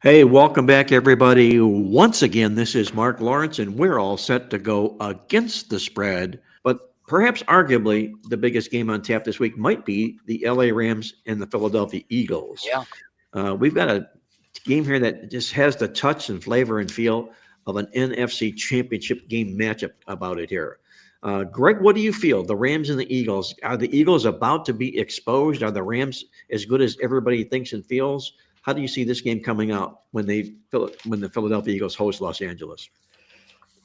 Hey, welcome back, everybody. Once again, this is Mark Lawrence, and we're all set to go against the spread. But perhaps, arguably, the biggest game on tap this week might be the LA Rams and the Philadelphia Eagles. Yeah. We've got a game here that just has the touch and flavor and feel of an NFC championship game matchup about it here. Greg, what do you feel? The Rams and the Eagles. Are the Eagles about to be exposed? Are the Rams as good as everybody thinks and feels? How do you see this game coming out when the Philadelphia Eagles host Los Angeles?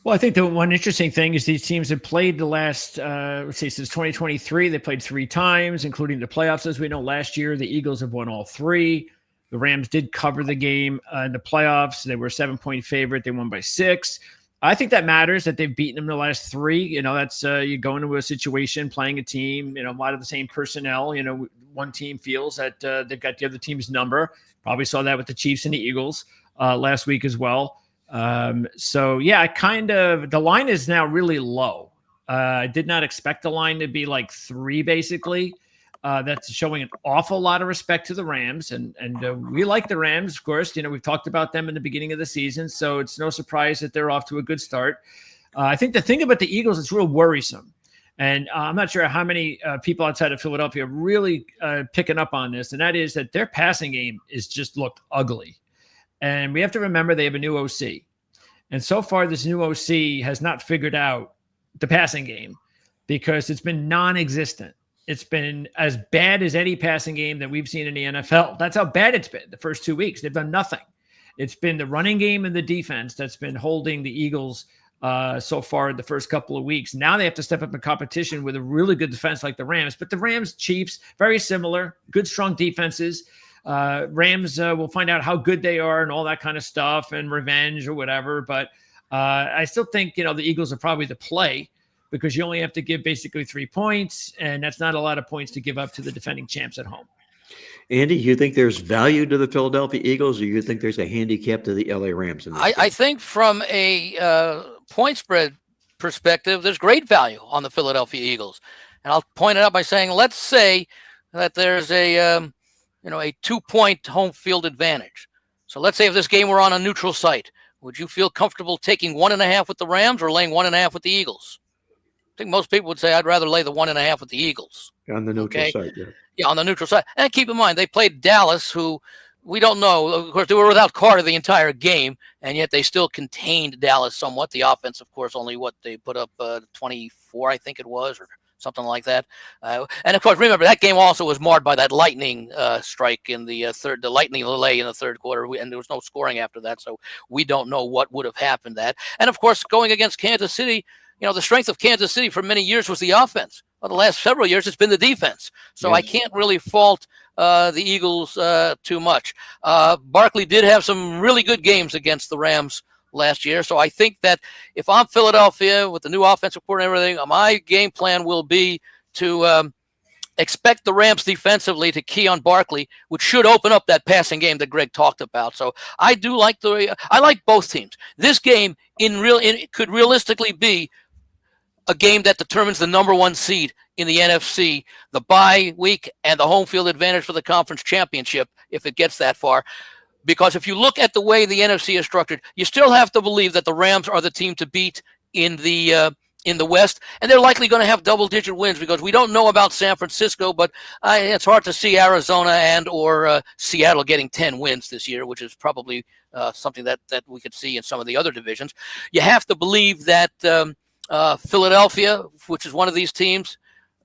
Well, I think the one interesting thing is these teams have played the last, let's see, since 2023. They played 3 times, including the playoffs. As we know, last year the Eagles have won all 3. The Rams did cover the game in the playoffs. They were a 7-point favorite. They won by 6. I think that matters that they've beaten them the last 3. You know, that's you go into a situation playing a team. You know, a lot of the same personnel. You know, one team feels that they've got the other team's number. Probably saw that with the Chiefs and the Eagles last week as well. So yeah, the line is now really low. I did not expect the line to be like 3, basically. That's showing an awful lot of respect to the Rams, and we like the Rams, of course. You know, we've talked about them in the beginning of the season, so it's no surprise that they're off to a good start. I think the thing about the Eagles is real worrisome, and I'm not sure how many people outside of Philadelphia are really picking up on this, and that is that their passing game is just looked ugly. And we have to remember they have a new OC. And so far, this new OC has not figured out the passing game because it's been non-existent. It's been as bad as any passing game that we've seen in the NFL. That's how bad it's been the first 2 weeks. They've done nothing. It's been the running game and the defense that's been holding the Eagles so far in the first couple of weeks. Now they have to step up in competition with a really good defense like the Rams. But the Rams, Chiefs, very similar, good, strong defenses. Rams will find out how good they are and all that kind of stuff and revenge or whatever. But I still think, you know, the Eagles are probably the play because you only have to give basically 3 points, and that's not a lot of points to give up to the defending champs at home. Andy, you think there's value to the Philadelphia Eagles, or you think there's a handicap to the LA Rams? I think from a point spread perspective, there's great value on the Philadelphia Eagles. And I'll point it out by saying, let's say that there's a 2-point home field advantage. So let's say if this game were on a neutral site, would you feel comfortable taking 1.5 with the Rams or laying 1.5 with the Eagles? I think most people would say I'd rather lay the 1.5 with the Eagles. On the neutral site, yeah. Yeah, on the neutral side. And keep in mind, they played Dallas, who we don't know. Of course, they were without Carter the entire game, and yet they still contained Dallas somewhat. The offense, of course, only they put up 24, I think it was, or something like that. And of course, remember that game also was marred by that lightning strike in the the lightning delay in the third quarter, and there was no scoring after that, so we don't know what would have happened. And of course, going against Kansas City, you know, the strength of Kansas City for many years was the offense. Well, the last several years, it's been the defense. So yes. I can't really fault the Eagles too much. Barkley did have some really good games against the Rams last year. So I think that if I'm Philadelphia with the new offensive coordinator and everything, my game plan will be to expect the Rams defensively to key on Barkley, which should open up that passing game that Greg talked about. So I do like I like both teams. This game could realistically be a game that determines the number 1 seed in the NFC, the bye week, and the home field advantage for the conference championship if it gets that far. Because if you look at the way the NFC is structured, you still have to believe that the Rams are the team to beat in the West, and they're likely going to have double-digit wins because we don't know about San Francisco, but it's hard to see Arizona and or Seattle getting 10 wins this year, which is probably something that we could see in some of the other divisions. You have to believe that Philadelphia, which is one of these teams,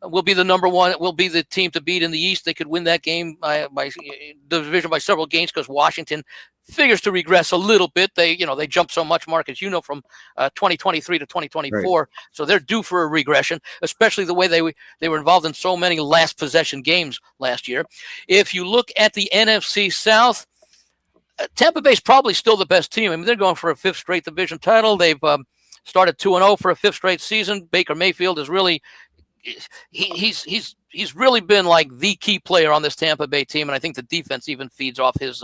will be the number 1. Will be the team to beat in the East. They could win that game by the division by several games because Washington figures to regress a little bit. They jumped so much, Mark, as you know, from 2023 to 2024. Right. So they're due for a regression, especially the way they were involved in so many last possession games last year. If you look at the NFC South, Tampa Bay's probably still the best team. I mean, they're going for a 5th straight division title. They've started 2-0 for a 5th straight season. Baker Mayfield is really he's really been like the key player on this Tampa Bay team, and I think the defense even feeds off his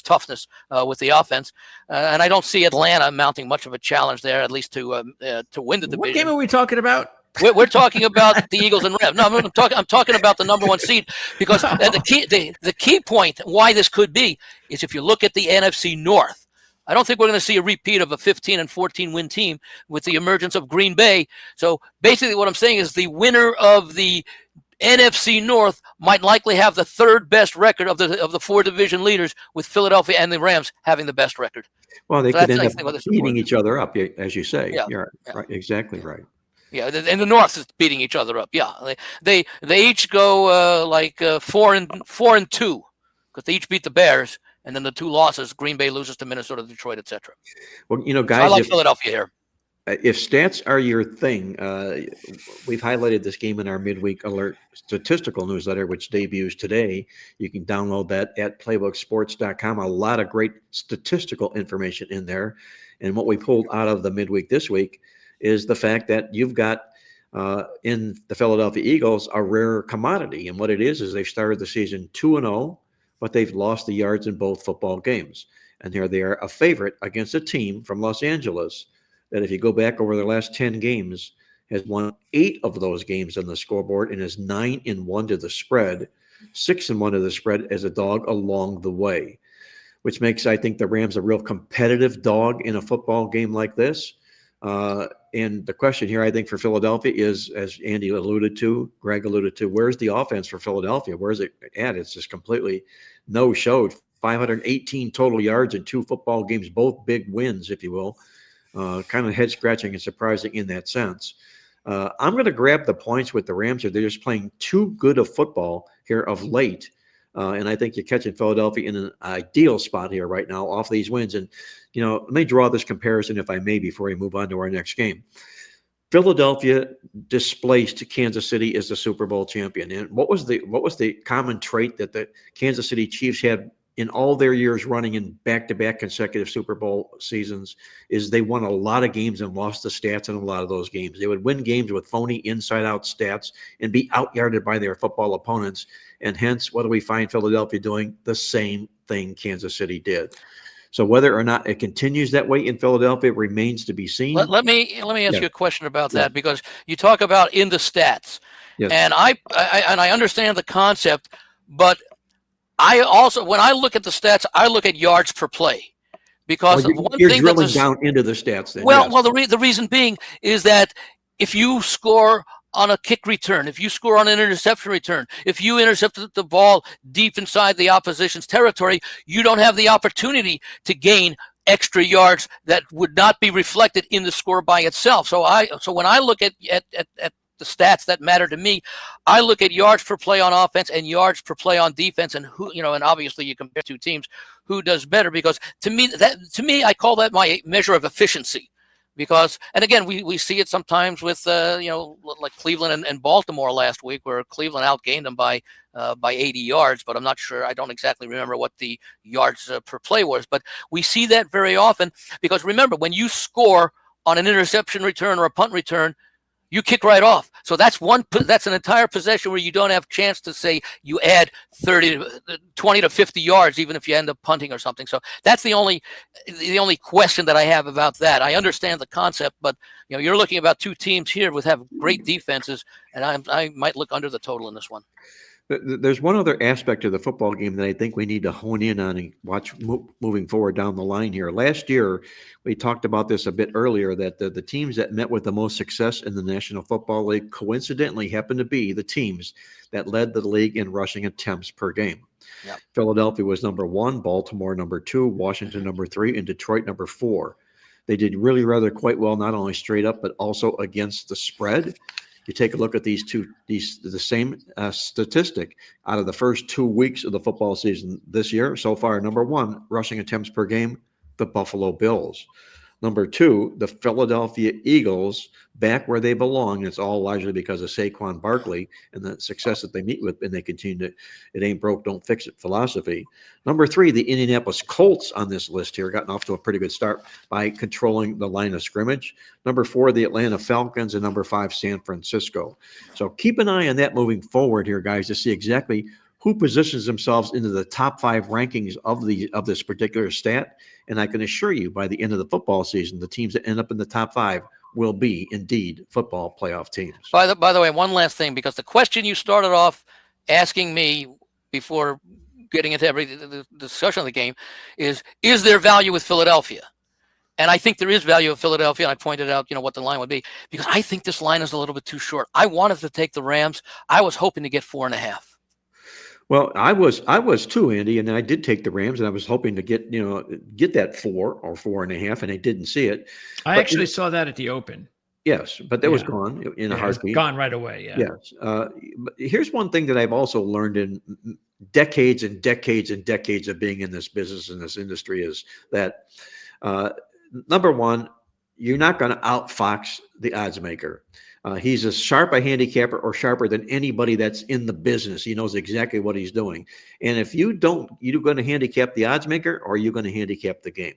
toughness with the offense. And I don't see Atlanta mounting much of a challenge there, at least to win the division. What game are we talking about? We're talking about the Eagles and Rams. No, I'm talking about the number one seed because the key point why this could be is if you look at the NFC North. I don't think we're going to see a repeat of a 15 and 14 win team with the emergence of Green Bay. So basically, what I'm saying is the winner of the NFC North might likely have the third best record of the four division leaders, with Philadelphia and the Rams having the best record. Well, they So could that's end up like what this beating report is. each other up, as you say. Yeah, You're yeah. right, exactly right. Yeah, and the North is beating each other up. Yeah, they each go 4-2 because they each beat the Bears, and then the two losses, Green Bay loses to Minnesota, Detroit, etc. Well, So I guys, like Philadelphia here. if stats are your thing, we've highlighted this game in our midweek alert statistical newsletter, which debuts today. You can download that at playbooksports.com. A lot of great statistical information in there. And what we pulled out of the midweek this week is the fact that you've got in the Philadelphia Eagles a rare commodity. And what it is they've started the season 2-0, but they've lost the yards in both football games. And here they are a favorite against a team from Los Angeles that, if you go back over the last 10 games, has won 8 of those games on the scoreboard and is 9-1 to the spread, 6-1 to the spread as a dog along the way, which makes, I think, the Rams a real competitive dog in a football game like this. And the question here, I think, for Philadelphia is, as Andy alluded to, Greg alluded to, where's the offense for Philadelphia? Where's it at? It's just completely no-showed. 518 total yards in 2 football games, both big wins, if you will. Kind of head-scratching and surprising in that sense. I'm going to grab the points with the Rams here. They're just playing too good of football here of late. And I think you're catching Philadelphia in an ideal spot here right now off these wins. And, let me draw this comparison, if I may, before we move on to our next game. Philadelphia displaced Kansas City as the Super Bowl champion. And what was the common trait that the Kansas City Chiefs had in all their years running in back-to-back consecutive Super Bowl seasons? Is they won a lot of games and lost the stats in a lot of those games. They would win games with phony inside-out stats and be out-yarded by their football opponents. And hence, what do we find Philadelphia doing? The same thing Kansas City did. So whether or not it continues that way in Philadelphia remains to be seen. Let me ask you a question about that, because you talk about in the stats, and I understand the concept, but I also, when I look at the stats, I look at yards per play, because you're drilling down into the stats. Then, well, the reason being is that if you score on a kick return, if you score on an interception return, if you intercepted the ball deep inside the opposition's territory, you don't have the opportunity to gain extra yards that would not be reflected in the score by itself. So when I look at the stats that matter to me, I look at yards per play on offense and yards per play on defense, and and obviously you compare two teams, who does better, because to me I call that my measure of efficiency. Because, and again, we see it sometimes with like Cleveland and Baltimore last week, where Cleveland outgained them by 80 yards, but I'm not sure. I don't exactly remember what the yards per play was, but we see that very often, because remember, when you score on an interception return or a punt return, you kick right off. So that's an entire possession where you don't have a chance to say you add 20 to 50 yards, even if you end up punting or something. So that's the only question that I have about that. I understand the concept, but you're looking about two teams here with have great defenses, and I might look under the total in this one. There's one other aspect of the football game that I think we need to hone in on and watch moving forward down the line here. Last year, we talked about this a bit earlier, that the teams that met with the most success in the National Football League coincidentally happened to be the teams that led the league in rushing attempts per game. Yep. Philadelphia was number 1, Baltimore number 2, Washington number 3, and Detroit number 4. They did really rather quite well, not only straight up, but also against the spread. You take a look at the same statistic out of the first 2 weeks of the football season this year. So far, number 1, rushing attempts per game, the Buffalo Bills. Number 2, the Philadelphia Eagles, back where they belong. It's all largely because of Saquon Barkley and the success that they meet with, and they continue to, it ain't broke, don't fix it philosophy. Number 3, the Indianapolis Colts on this list here, gotten off to a pretty good start by controlling the line of scrimmage. Number 4, the Atlanta Falcons, and number 5, San Francisco. So keep an eye on that moving forward here, guys, to see exactly who positions themselves into the top 5 rankings of this particular stat. And I can assure you, by the end of the football season, the teams that end up in the top 5 will be indeed football playoff teams. By the way, one last thing, because the question you started off asking me before getting into the discussion of the game is there value with Philadelphia? And I think there is value of Philadelphia, and I pointed out, what the line would be, because I think this line is a little bit too short. I wanted to take the Rams. I was hoping to get 4.5. Well, I was too, Andy, and I did take the Rams, and I was hoping to get that 4 or 4.5, and I didn't see it. I actually saw that at the Open. Yes, but that was gone in a heartbeat. Gone right away. Yeah. Yes. But here's one thing that I've also learned in decades and decades and decades of being in this business, in this industry, is that number one, you're not going to outfox the odds maker. He's as sharp a handicapper or sharper than anybody that's in the business. He knows exactly what he's doing. And if you're going to handicap the odds maker, or you're going to handicap the game.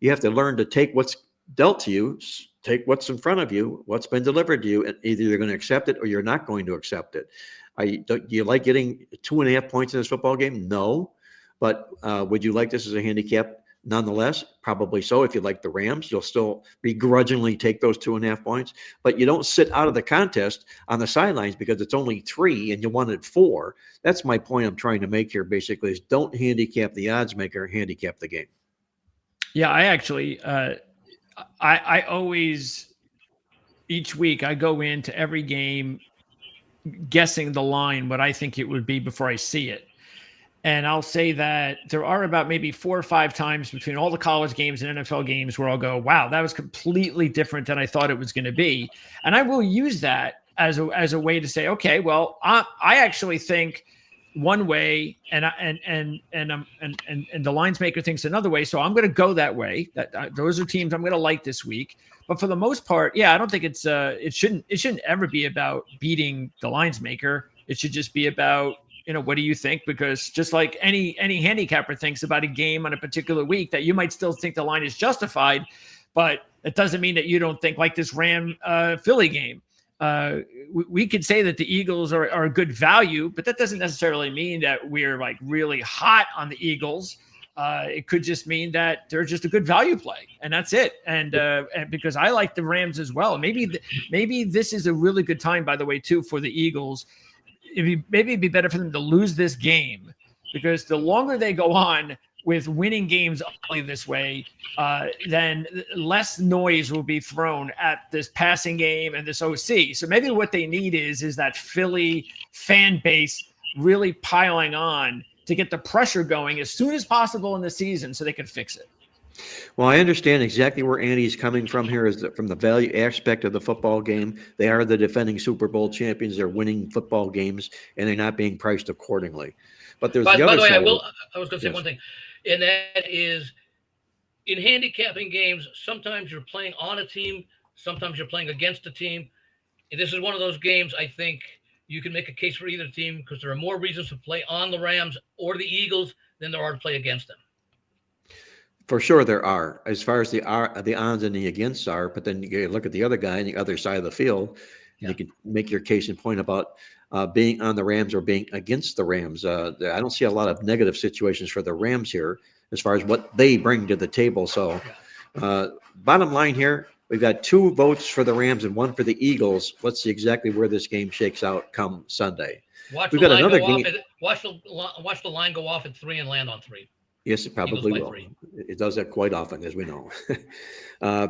You have to learn to take what's dealt to you, take what's in front of you, what's been delivered to you, and either you're going to accept it or you're not going to accept it. Do you like getting 2.5 points in this football game? No. But would you like this as a handicap? Nonetheless, probably so. If you like the Rams, you'll still begrudgingly take those 2.5 points, but you don't sit out of the contest on the sidelines because it's only 3 and you wanted 4. That's my point I'm trying to make here, basically, is don't handicap the odds maker, handicap the game. Yeah, I actually, I always, each week I go into every game guessing the line, what I think it would be before I see it. And I'll say that there are about maybe 4 or 5 times between all the college games and NFL games where I'll go, wow, that was completely different than I thought it was going to be. And I will use that as a way to say, okay, well, I actually think one way, and the lines maker thinks another way. So I'm going to go that way. Those are teams I'm going to like this week. But for the most part, yeah, I don't think it shouldn't ever be about beating the lines maker. It should just be about, what do you think? Because just like any handicapper thinks about a game on a particular week, that you might still think the line is justified, but it doesn't mean that you don't think like this Ram Philly game. We could say that the Eagles are a good value, but that doesn't necessarily mean that we're like really hot on the Eagles. It could just mean that they're just a good value play, and that's it. And because I like the Rams as well, maybe this is a really good time, by the way, too, for the Eagles. Maybe it'd be better for them to lose this game, because the longer they go on with winning games only this way, then less noise will be thrown at this passing game and this OC. So maybe what they need is that Philly fan base really piling on to get the pressure going as soon as possible in the season so they can fix it. Well, I understand exactly where Andy's coming from here, from the value aspect of the football game. They are the defending Super Bowl champions. They're winning football games, and they're not being priced accordingly. But there's the other side. By the way, I was going to say one thing, and that is, in handicapping games, sometimes you're playing on a team, sometimes you're playing against a team. And this is one of those games I think you can make a case for either team, because there are more reasons to play on the Rams or the Eagles than there are to play against them. For sure there are, as far as the ons and the against are, but then you look at the other guy on the other side of the field, and you can make your case and point about being on the Rams or being against the Rams. I don't see a lot of negative situations for the Rams here as far as what they bring to the table. So bottom line here, we've got 2 votes for the Rams and 1 for the Eagles. Let's see exactly where this game shakes out come Sunday. Watch the line go off at 3 and land on 3. Yes, it probably will. 3. It does that quite often, as we know.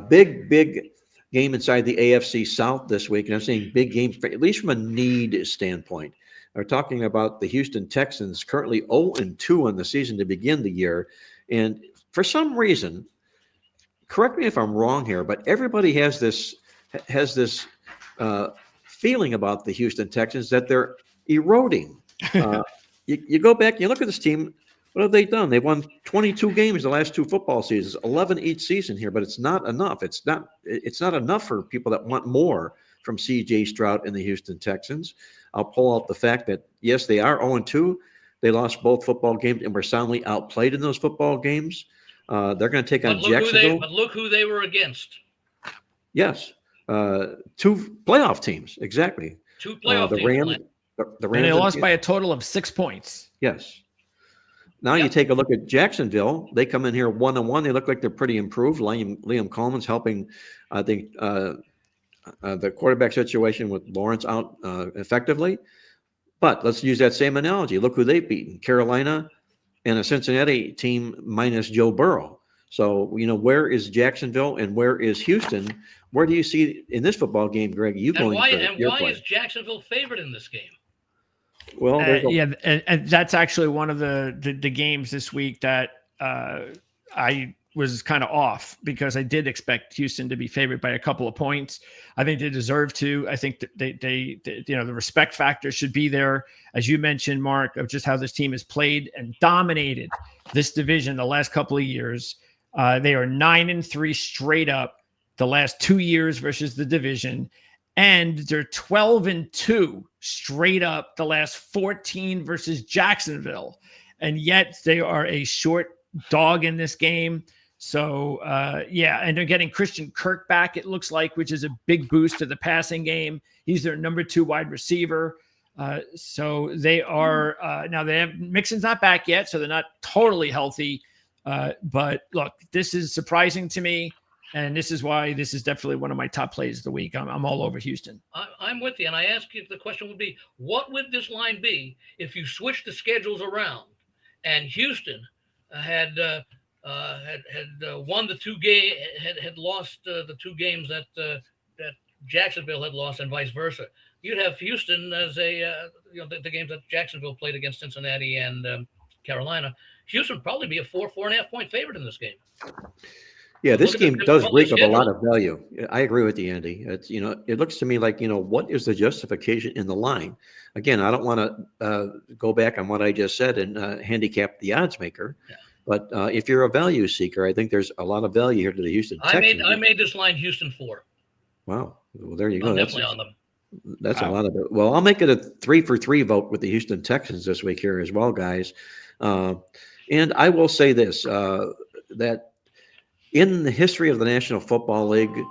Big game inside the AFC South this week. And I'm saying big game, at least from a need standpoint. We're talking about the Houston Texans, currently 0-2 on the season to begin the year. And for some reason, correct me if I'm wrong here, but everybody has this feeling about the Houston Texans that they're eroding. You go back, you look at this team. What have they done? They've won 22 games the last 2 football seasons, 11 each season here, but it's not enough. It's not enough for people that want more from C.J. Stroud and the Houston Texans. I'll pull out the fact that, yes, they are 0-2. They lost both football games and were soundly outplayed in those football games. They're going to take on Jacksonville. But look who they were against. Yes. 2 playoff teams, exactly. 2 playoff teams. The Rams. And they lost by a total of 6 points. Yes. Now you take a look at Jacksonville. They come in here 1-1. They look like they're pretty improved. Liam Coleman's helping, I think, the quarterback situation with Lawrence out effectively. But let's use that same analogy. Look who they've beaten: Carolina and a Cincinnati team minus Joe Burrow. So, where is Jacksonville and where is Houston? Where do you see in this football game, Greg, you And going why for and your why play? is Jacksonville favored in this game? Well, there's Yeah, and that's actually one of the games this week that I was kind of off, because I did expect Houston to be favored by a couple of points. I think they deserve to. I think that they the respect factor should be there, as you mentioned, Mark, of just how this team has played and dominated this division the last couple of years. They are 9-3 straight up the last 2 years versus the division. And they're 12-2 straight up the last 14 versus Jacksonville. And yet they are a short dog in this game. So, and they're getting Christian Kirk back, it looks like, which is a big boost to the passing game. He's their number 2 wide receiver. So they are now they have Mixon's not back yet, so they're not totally healthy. But look, this is surprising to me. And this is why this is definitely one of my top plays of the week. I'm all over Houston. I'm with you, and I ask you, if the question would be, what would this line be if you switched the schedules around and Houston had won the 2 game, had lost the 2 games that Jacksonville had lost, and vice versa? You'd have Houston as the games that Jacksonville played against Cincinnati and Carolina. Houston would probably be a 4.5 point favorite in this game. Yeah, this game does reek of a lot schedule. of value. I agree with you, Andy. It's it looks to me like what is the justification in the line? Again, I don't want to go back on what I just said and handicap the odds maker. Yeah. But if you're a value seeker, I think there's a lot of value here to the Houston Texans. I made this line Houston 4. Wow, well there you go. I'm That's definitely on them. That's a lot of it. Well, I'll make it a 3-for-3 vote with the Houston Texans this week here as well, guys. And I will say this: that in the history of the National Football League,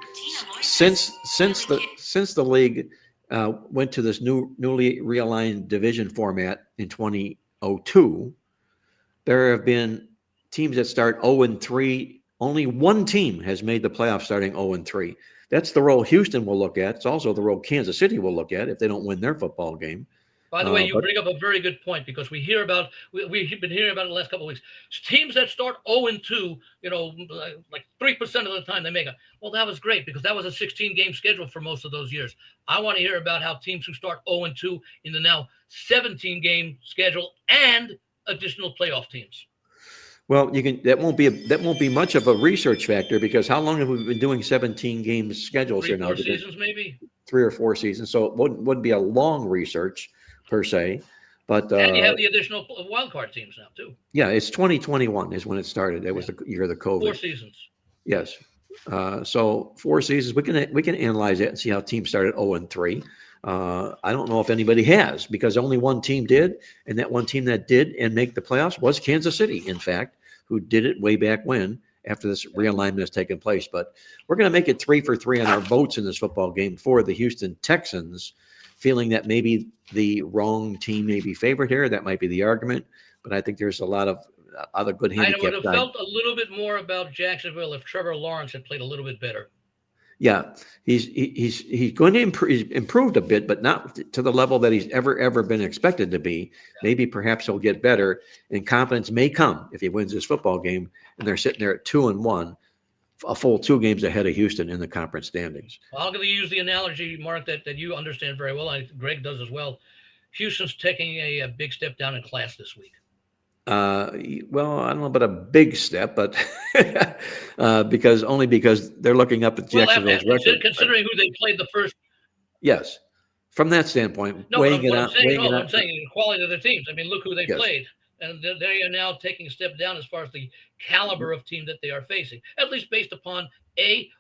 since the league went to this newly realigned division format in 2002, there have been teams that start 0-3. Only one team has made the playoffs starting 0-3. That's the role Houston will look at. It's also the role Kansas City will look at if they don't win their football game. By the way, you bring up a very good point, because we've been hearing about it the last couple of weeks. Teams that start 0-2, like 3% of the time they make it. Well, that was great, because that was a 16-game schedule for most of those years. I want to hear about how teams who start 0-2 in the now 17-game schedule and additional playoff teams. Well, that won't be much of a research factor, because how long have we been doing 17 game schedules here now? 4 seasons, maybe 3 or 4 seasons. So it wouldn't be a long research per se, but and you have the additional wild card teams now too. Yeah, it's 2021 is when it started. It was the year of the COVID. 4 seasons. Yes. So 4 seasons. We can analyze it and see how teams started 0-3. I don't know if anybody has, because only one team did, and that one team that did and make the playoffs was Kansas City, in fact, who did it way back when, after this realignment has taken place. But we're going to make it 3-for-3 on our votes in this football game for the Houston Texans, feeling that maybe the wrong team may be favored here. That might be the argument, but I think there's a lot of other good handicap. I would have felt a little bit more about Jacksonville if Trevor Lawrence had played a little bit better. Yeah, he's going to improved a bit, but not to the level that he's ever been expected to be. Maybe perhaps he'll get better, and confidence may come if he wins this football game. And they're sitting there at 2-1, a full 2 games ahead of Houston in the conference standings. Well, I'm going to use the analogy, Mark, that you understand very well. Greg does as well. Houston's taking a big step down in class this week. Well, I don't know about a big step, but because they're looking up at Jacksonville's record. Considering who they played the first. Yes, from that standpoint, No, weighing it I'm out. saying the quality of the teams. I mean, look who they Yes. played, and they are now taking a step down as far as the caliber of team that they are facing. At least based upon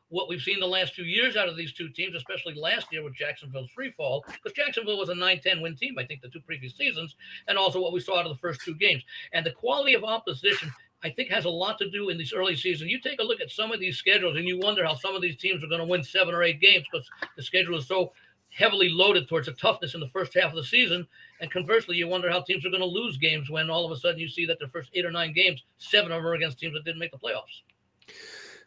what we've seen the last few years out of these two teams, especially last year with Jacksonville's free fall, because Jacksonville was a 9-10 win team, I think, the 2 previous seasons, and also what we saw out of the first 2 games. And the quality of opposition, I think, has a lot to do in this early season. You take a look at some of these schedules, and you wonder how some of these teams are going to win 7 or 8 games, because the schedule is so heavily loaded towards the toughness in the first half of the season. And conversely, you wonder how teams are going to lose games when all of a sudden you see that their first 8 or 9 games, 7 of them are against teams that didn't make the playoffs.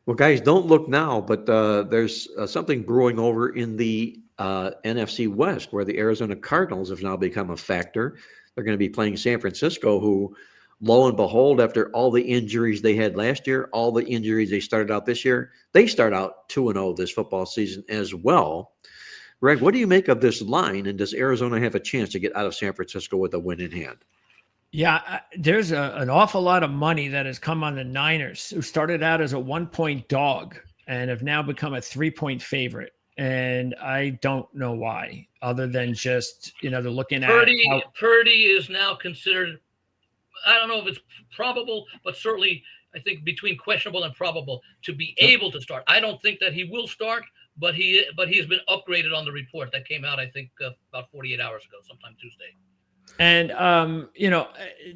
Well, guys, don't look now, but there's something brewing over in the NFC West, where the Arizona Cardinals have now become a factor. They're going to be playing San Francisco, who, lo and behold, after all the injuries they had last year, all the injuries they started out this year, they start out 2-0 this football season as well. Greg, what do you make of this line, and does Arizona have a chance to get out of San Francisco with a win in hand? Yeah, there's an awful lot of money that has come on the Niners, who started out as a 1-point dog and have now become a 3-point favorite. And I don't know why, other than just, they're looking at Purdy is now considered, I don't know if it's probable, but certainly I think between questionable and probable to be able to start. I don't think that he will start, but he has been upgraded on the report that came out, I think, about 48 hours ago, sometime Tuesday. And,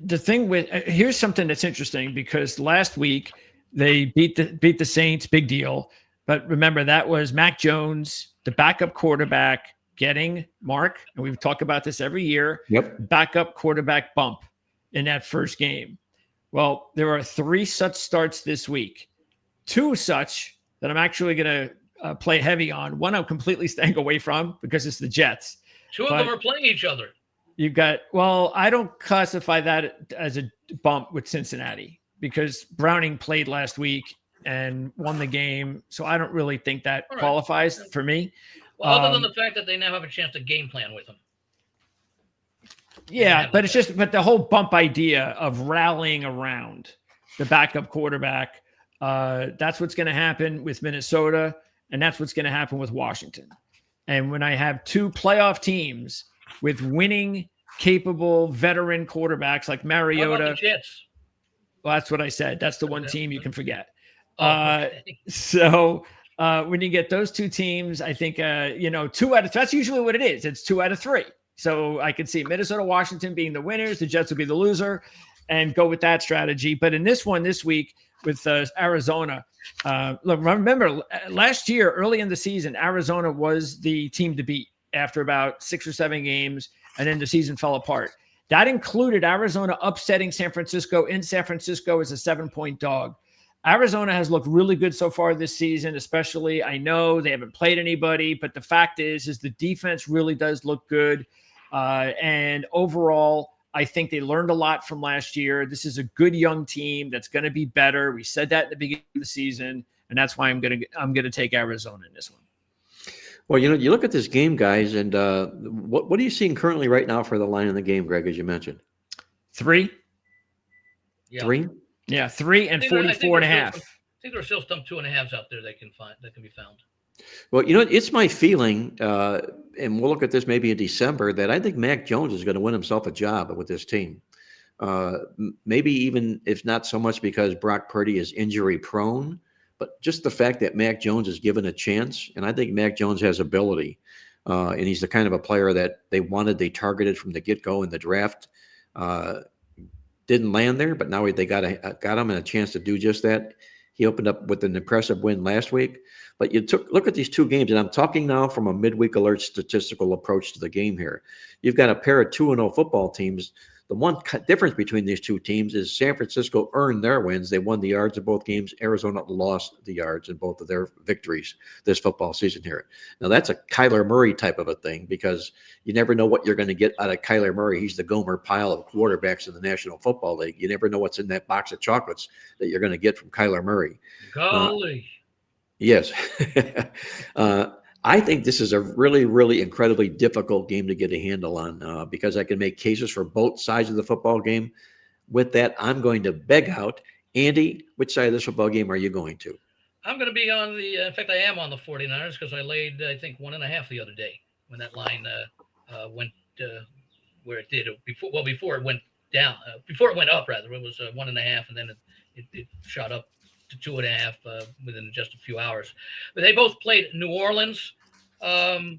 the thing with here's something that's interesting, because last week they beat the Saints, big deal. But remember, that was Mac Jones, the backup quarterback, getting Mark, and we've talked about this every year. Yep. Backup quarterback bump in that first game. Well, there are 3 such starts this week, 2 such that I'm actually going to play heavy on. One I'm completely staying away from because it's the Jets. 2 of them are playing each other. You've got, I don't classify that as a bump with Cincinnati, because Browning played last week and won the game. So I don't really think that qualifies for me. Well, other than the fact that they now have a chance to game plan with him. Yeah, but but the whole bump idea of rallying around the backup quarterback, that's what's going to happen with Minnesota, and that's what's going to happen with Washington. And when I have 2 playoff teams with winning, capable, veteran quarterbacks like Mariota. How about the Jets? Well, that's what I said. That's the one team you can forget. Okay. So when you get those 2 teams, I think, 2 out of, that's usually what it is. It's 2 out of 3. So I could see Minnesota, Washington being the winners. The Jets will be the loser, and go with that strategy. But in this one this week with Arizona, look, remember last year, early in the season, Arizona was the team to beat after about 6 or 7 games, and then the season fell apart. That included Arizona upsetting San Francisco in San Francisco as a 7-point dog. Arizona has looked really good so far this season, especially, I know they haven't played anybody, but the fact is the defense really does look good. And overall, I think they learned a lot from last year. This is a good young team that's going to be better. We said that at the beginning of the season, and that's why I'm going to take Arizona in this one. Well, you look at this game, guys, and what are you seeing currently right now for the line in the game, Greg, as you mentioned? 3. Yeah. 3? Yeah, 3 and 44 and a half. I think there are still some 2.5s out there that can be found. Well, it's my feeling, and we'll look at this maybe in December, that I think Mac Jones is going to win himself a job with this team. Maybe even if not so much because Brock Purdy is injury prone, but just the fact that Mac Jones is given a chance, and I think Mac Jones has ability, and he's the kind of a player that they targeted from the get-go in the draft. Didn't land there, but now they got him and a chance to do just that. He opened up with an impressive win last week. But look at these 2 games, and I'm talking now from a midweek alert statistical approach to the game here. You've got a pair of 2-0 football teams. The one difference between these 2 teams is San Francisco earned their wins. They won the yards in both games. Arizona lost the yards in both of their victories this football season here. Now, that's a Kyler Murray type of a thing, because you never know what you're going to get out of Kyler Murray. He's the Gomer Pyle of quarterbacks in the National Football League. You never know what's in that box of chocolates that you're going to get from Kyler Murray. Golly. Yes. I think this is a really, really incredibly difficult game to get a handle on, because I can make cases for both sides of the football game. With that, I'm going to beg out. Andy, which side of this football game are you going to? I'm going to be on in fact, I am on the 49ers, because I laid, I think, 1.5 the other day when that line went where it did. Before it went down, before it went up, rather, it was 1.5, and then it shot up to 2.5 within just a few hours. But they both played New Orleans. New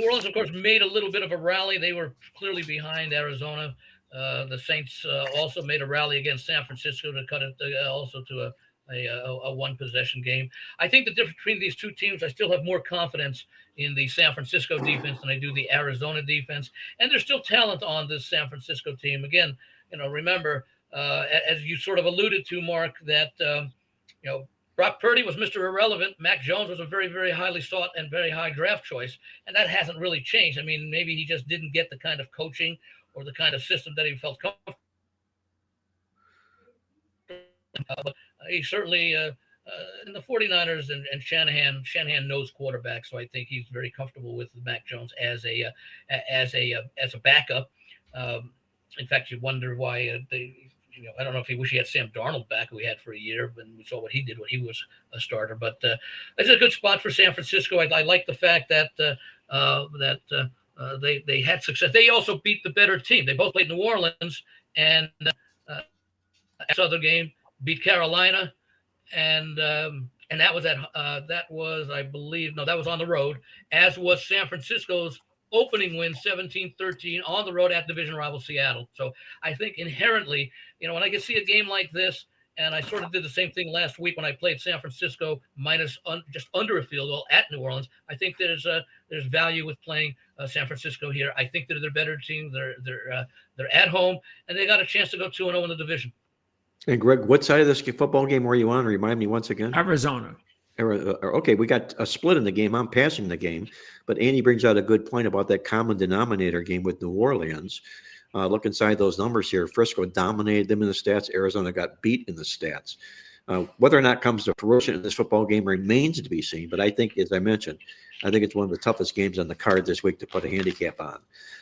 Orleans, of course, made a little bit of a rally. They were clearly behind Arizona. The Saints also made a rally against San Francisco to cut it also to a one-possession game. I think the difference between these 2 teams, I still have more confidence in the San Francisco defense than I do the Arizona defense. And there's still talent on this San Francisco team. Again, remember, as you sort of alluded to, Mark, that Brock Purdy was Mr. Irrelevant. Mac Jones was a very, very highly sought and very high draft choice. And that hasn't really changed. I mean, maybe he just didn't get the kind of coaching or the kind of system that he felt comfortable. But he certainly, in the 49ers and Shanahan knows quarterback. So I think he's very comfortable with Mac Jones as a backup. In fact, you wonder why I don't know if he wish he had Sam Darnold back, who he had for a year, and we saw what he did when he was a starter. But it's a good spot for San Francisco. I like the fact that they had success. They also beat the better team. They both played New Orleans, and this other game beat Carolina, and that was I believe that was on the road, as was San Francisco's opening win 17-13 on the road at division rival Seattle. So I think inherently, when I can see a game like this, and I sort of did the same thing last week when I played San Francisco minus just under a field goal at New Orleans. I think there's value with playing San Francisco here. I think they're better team. They're at home, and they got a chance to go 2-0 in the division. And Greg, what side of this football game were you on? Remind me once again. Arizona. Okay, we got a split in the game. I'm passing the game, but Andy brings out a good point about that common denominator game with New Orleans. Look inside those numbers here. Frisco dominated them in the stats. Arizona got beat in the stats. Whether or not it comes to fruition in this football game remains to be seen, but I think, as I mentioned, I think it's one of the toughest games on the card this week to put a handicap on.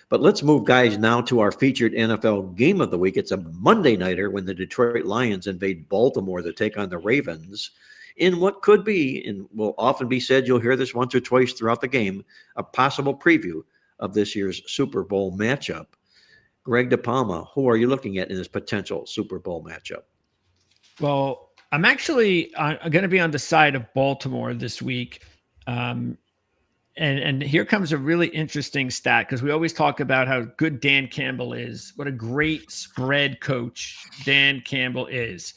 But let's move, guys, now to our featured NFL game of the week. It's a Monday nighter when the Detroit Lions invade Baltimore to take on the Ravens in what could be, and will often be said, you'll hear this once or twice throughout the game, a possible preview of this year's Super Bowl matchup. Greg DePalma, who are you looking at in this potential Super Bowl matchup? Well, I'm actually going to be on the side of Baltimore this week. And here comes a really interesting stat, because we always talk about how good Dan Campbell is, what a great spread coach Dan Campbell is.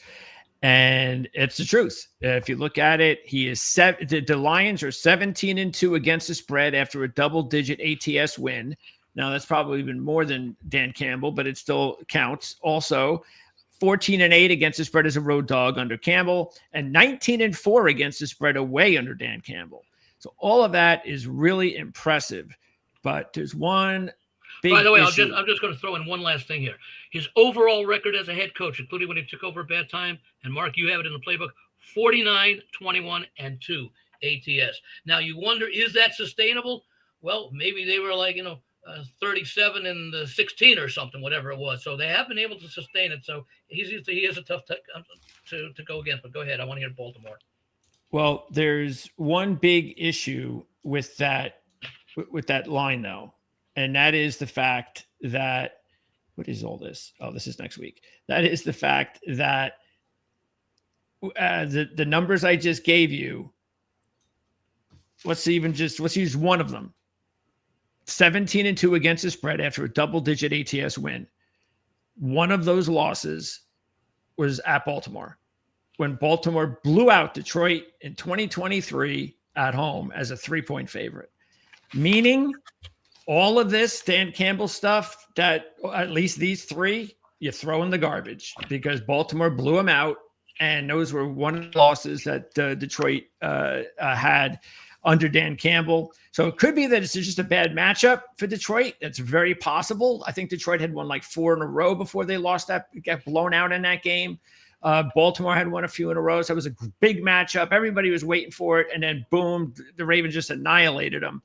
And it's the truth. If you look at it, he is the Lions are 17-2 against the spread after a double-digit ATS win. Now, that's probably even more than Dan Campbell, but it still counts. Also, 14-8 against the spread as a road dog under Campbell, and 19-4 against the spread away under Dan Campbell. So all of that is really impressive. But there's one big By the way, issue. I'm just going to throw in one last thing here. His overall record as a head coach, including when he took over a bad time, and Mark, you have it in the playbook, 49-21-2 ATS. Now, you wonder, is that sustainable? Well, maybe they were 37-16 or something, whatever it was. So they have been able to sustain it. So he is a tough to go against. But go ahead. I want to hear Baltimore. Well, there's one big issue with that line, though, and that is the fact that what is all this? Oh, this is next week. That is the fact that the numbers I just gave you. Let's use one of them. 17-2 against the spread after a double-digit ATS win. One of those losses was at Baltimore, when Baltimore blew out Detroit in 2023 at home as a 3-point favorite. Meaning, all of this Dan Campbell stuff, that at least these three, you throw in the garbage, because Baltimore blew them out, and those were one of the losses that Detroit had under Dan Campbell. So it could be that it's just a bad matchup for Detroit. That's very possible. I think Detroit had won 4 in a row before they got blown out in that game. Baltimore had won a few in a row. So it was a big matchup. Everybody was waiting for it. And then boom, the Ravens just annihilated them.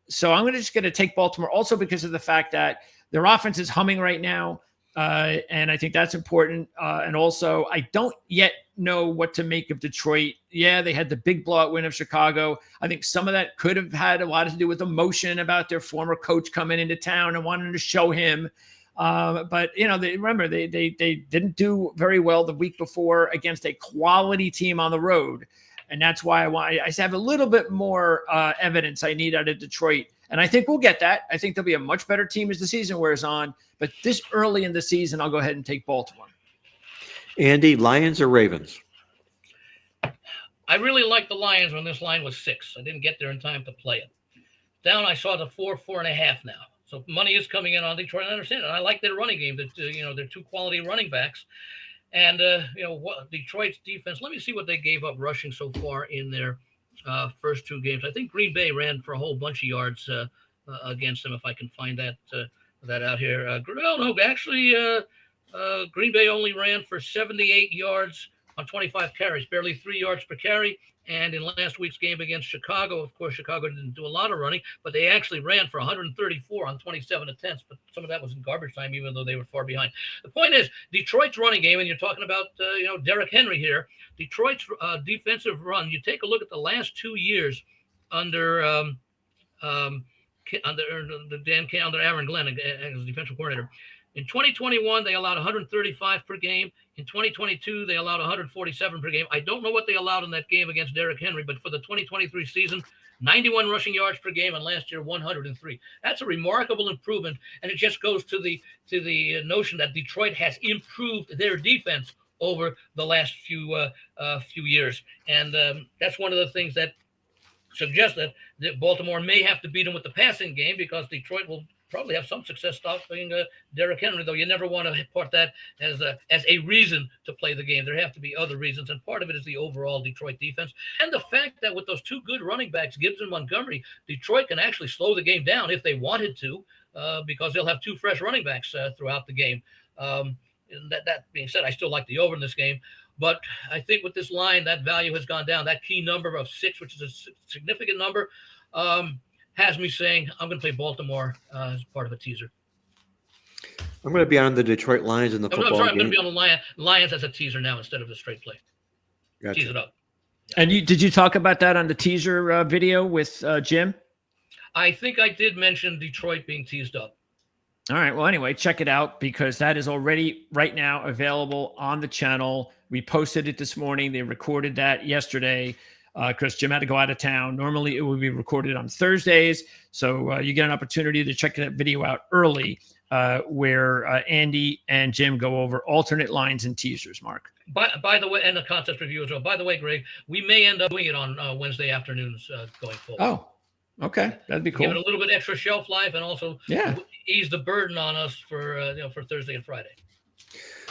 So I'm just going to take Baltimore also because of the fact that their offense is humming right now. And I think that's important. And also, I don't yet know what to make of Detroit. Yeah, they had the big blowout win of Chicago. I think some of that could have had a lot to do with emotion about their former coach coming into town and wanting to show him. But they didn't do very well the week before against a quality team on the road. And that's why I have a little bit more evidence I need out of Detroit. And I think we'll get that. I think they'll be a much better team as the season wears on. But this early in the season, I'll go ahead and take Baltimore. Andy, Lions or Ravens? I really like the Lions when this line was 6. I didn't get there in time to play it. Down, I saw the 4.5 now. So money is coming in on Detroit. I understand it. I like their running game. They're 2 quality running backs. And what Detroit's defense. Let me see what they gave up rushing so far in their first two games. I think Green Bay ran for a whole bunch of yards against them. If I can find that out here. No, actually, Green Bay only ran for 78 yards on 25 carries, barely 3 yards per carry. And in last week's game against Chicago, of course, Chicago didn't do a lot of running, but they actually ran for 134 on 27 attempts. But some of that was in garbage time, even though they were far behind. The point is, Detroit's running game, and you're talking about Derrick Henry here. Detroit's defensive run. You take a look at the last 2 years under under Aaron Glenn as defensive coordinator. In 2021, they allowed 135 per game. In 2022, they allowed 147 per game. I don't know what they allowed in that game against Derrick Henry, but for the 2023 season, 91 rushing yards per game, and last year 103. That's a remarkable improvement, and it just goes to the notion that Detroit has improved their defense over the last few years, and that's one of the things that suggests that Baltimore may have to beat them with the passing game, because Detroit will probably have some success stopping Derrick Henry, though you never want to report that as a reason to play the game. There have to be other reasons, and part of it is the overall Detroit defense and the fact that with those two good running backs, Gibbs and Montgomery, Detroit can actually slow the game down if they wanted to, because they'll have two fresh running backs throughout the game. That being said, I still like the over in this game. But I think with this line, that value has gone down. That key number of 6, which is a significant number, has me saying I'm going to play Baltimore as part of a teaser. I'm going to be on the Detroit Lions in the football game. I'm going to be on the Lions as a teaser now instead of the straight play. Gotcha. Tease it up. And did you talk about that on the teaser video with Jim? I think I did mention Detroit being teased up. All right. Well, anyway, check it out, because that is already right now available on the channel. We posted it this morning. They recorded that yesterday because Jim had to go out of town. Normally, it would be recorded on Thursdays. So you get an opportunity to check that video out early, where Andy and Jim go over alternate lines and teasers, Mark. By the way, and the contest review as well. By the way, Greg, we may end up doing it on Wednesday afternoons going forward. Oh, okay. That'd be cool. Give it a little bit extra shelf life, and also ease the burden on us for Thursday and Friday.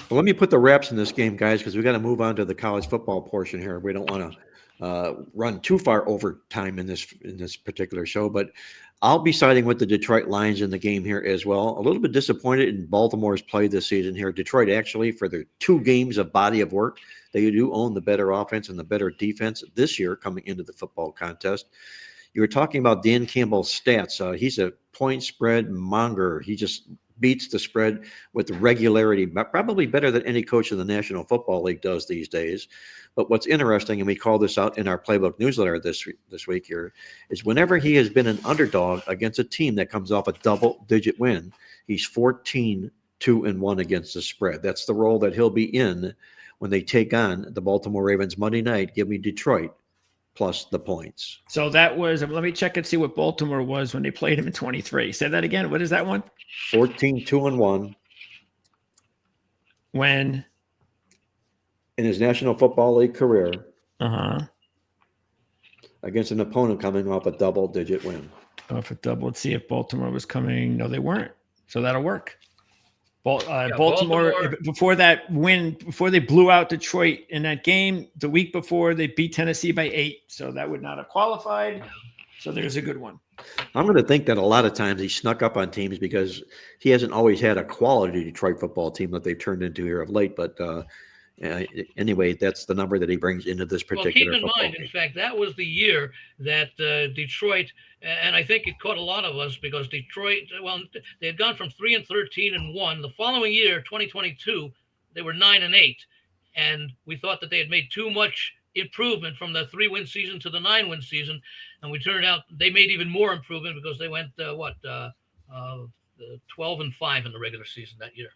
Well, let me put the wraps in this game, guys, because we got to move on to the college football portion here. We don't want to run too far over time in this particular show, but I'll be siding with the Detroit Lions in the game here as well. A little bit disappointed in Baltimore's play this season here. Detroit, actually, for their 2 games of body of work, they do own the better offense and the better defense this year coming into the football contest. You were talking about Dan Campbell's stats. He's a point spread monger. He just beats the spread with regularity, probably better than any coach in the National Football League does these days. But what's interesting, and we call this out in our playbook newsletter this week here, is whenever he has been an underdog against a team that comes off a double-digit win, he's 14-2-1 against the spread. That's the role that he'll be in when they take on the Baltimore Ravens Monday night. Give me Detroit plus the points. So that was, let me check and see what Baltimore was when they played him in 23. Say that again. What is that one? 14-2-1. When? In his National Football League career. Against an opponent coming off a double-digit win. Off a double. Let's see if Baltimore was coming. No, they weren't. So that'll work. Baltimore, before that win, before they blew out Detroit in that game, the week before they beat Tennessee by 8. So that would not have qualified. So there's a good one. I'm going to think that a lot of times he snuck up on teams because he hasn't always had a quality Detroit football team that they've turned into here of late. But anyway, that's the number that he brings into this particular. Well, keep in mind, in fact, that was the year that Detroit, and I think it caught a lot of us because Detroit, well, they had gone from 3-13-1. The following year, 2022, they were 9-8, and we thought that they had made too much improvement from the 3-win season to the 9-win season, and we turned out they made even more improvement because they went 12-5 in the regular season that year.